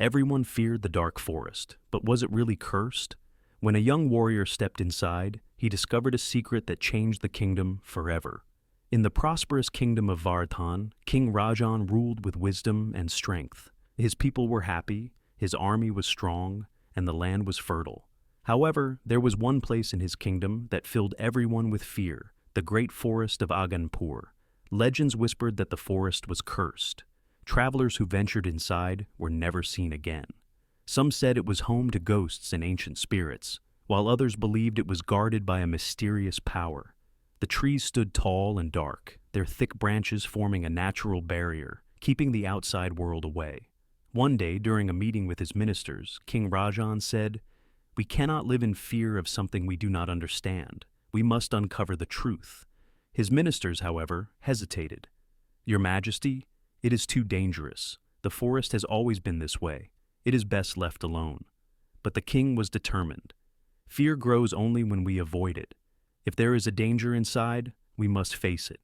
Everyone feared the dark forest, but was it really cursed? When a young warrior stepped inside, he discovered a secret that changed the kingdom forever. In the prosperous kingdom of Vardhan, King Rajan ruled with wisdom and strength. His people were happy, his army was strong, and the land was fertile. However, there was one place in his kingdom that filled everyone with fear, the great forest of Aganpur. Legends whispered that the forest was cursed. Travelers who ventured inside were never seen again. Some said it was home to ghosts and ancient spirits, while others believed it was guarded by a mysterious power. The trees stood tall and dark, their thick branches forming a natural barrier, keeping the outside world away. One day, during a meeting with his ministers, King Rajan said, "We cannot live in fear of something we do not understand. We must uncover the truth." His ministers, however, hesitated. "Your Majesty, it is too dangerous. The forest has always been this way. It is best left alone." But the king was determined. Fear grows only when we avoid it. If there is a danger inside, we must face it.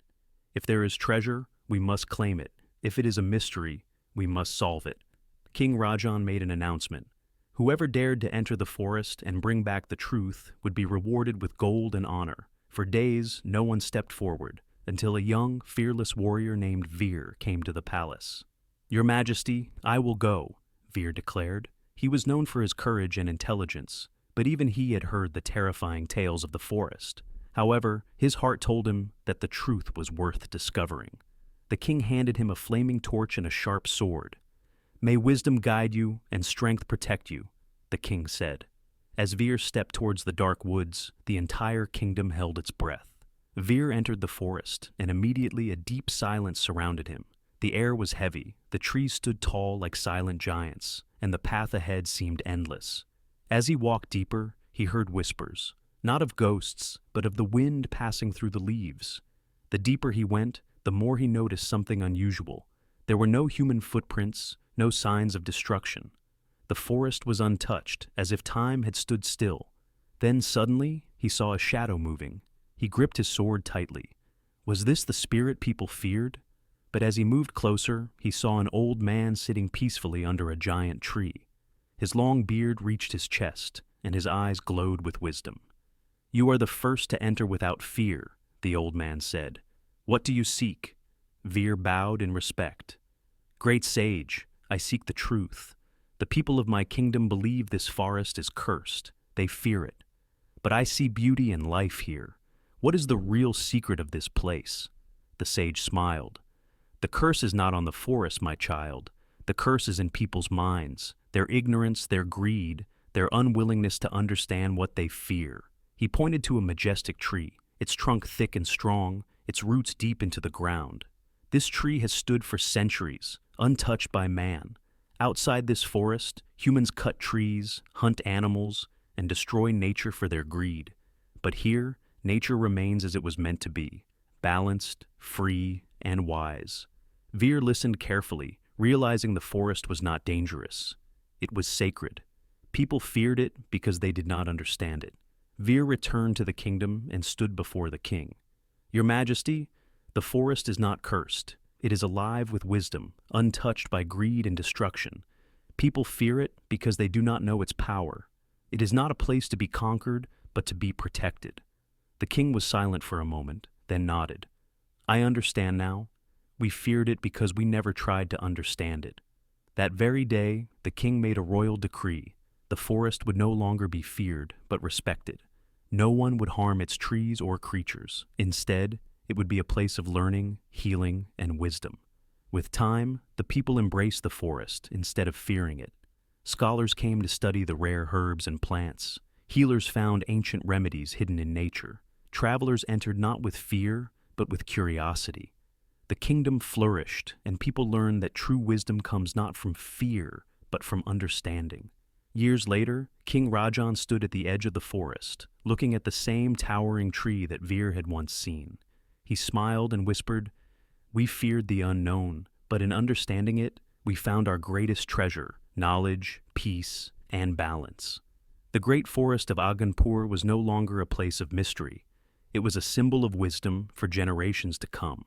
If there is treasure, we must claim it. If it is a mystery, we must solve it. King Rajan made an announcement. Whoever dared to enter the forest and bring back the truth would be rewarded with gold and honor. For days, no one stepped forward, until a young, fearless warrior named Veer came to the palace. "Your Majesty, I will go," Veer declared. He was known for his courage and intelligence, but even he had heard the terrifying tales of the forest. However, his heart told him that the truth was worth discovering. The king handed him a flaming torch and a sharp sword. "May wisdom guide you and strength protect you," the king said. As Veer stepped towards the dark woods, the entire kingdom held its breath. Veer entered the forest, and immediately a deep silence surrounded him. The air was heavy, the trees stood tall like silent giants, and the path ahead seemed endless. As he walked deeper, he heard whispers, not of ghosts, but of the wind passing through the leaves. The deeper he went, the more he noticed something unusual. There were no human footprints, no signs of destruction. The forest was untouched, as if time had stood still. Then suddenly, he saw a shadow moving. He gripped his sword tightly. Was this the spirit people feared? But as he moved closer, he saw an old man sitting peacefully under a giant tree. His long beard reached his chest, and his eyes glowed with wisdom. "You are the first to enter without fear," the old man said. "What do you seek?" Veer bowed in respect. "Great sage, I seek the truth. The people of my kingdom believe this forest is cursed. They fear it. But I see beauty and life here. What is the real secret of this place?" The sage smiled. "The curse is not on the forest, my child. The curse is in people's minds, their ignorance, their greed, their unwillingness to understand what they fear." He pointed to a majestic tree, its trunk thick and strong, its roots deep into the ground. This tree has stood for centuries, untouched by man. Outside this forest, humans cut trees, hunt animals, and destroy nature for their greed. But here, nature remains as it was meant to be, balanced, free, and wise. Veer listened carefully, realizing the forest was not dangerous. It was sacred. People feared it because they did not understand it. Veer returned to the kingdom and stood before the king. "Your Majesty, the forest is not cursed. It is alive with wisdom, untouched by greed and destruction. People fear it because they do not know its power. It is not a place to be conquered, but to be protected." The king was silent for a moment, then nodded. "I understand now. We feared it because we never tried to understand it." That very day, the king made a royal decree. The forest would no longer be feared, but respected. No one would harm its trees or creatures. Instead, it would be a place of learning, healing, and wisdom. With time, the people embraced the forest instead of fearing it. Scholars came to study the rare herbs and plants. Healers found ancient remedies hidden in nature. Travelers entered not with fear, but with curiosity. The kingdom flourished, and people learned that true wisdom comes not from fear, but from understanding. Years later, King Rajan stood at the edge of the forest, looking at the same towering tree that Veer had once seen. He smiled and whispered, "We feared the unknown, but in understanding it, we found our greatest treasure, knowledge, peace, and balance." The great forest of Aganpur was no longer a place of mystery. It was a symbol of wisdom for generations to come.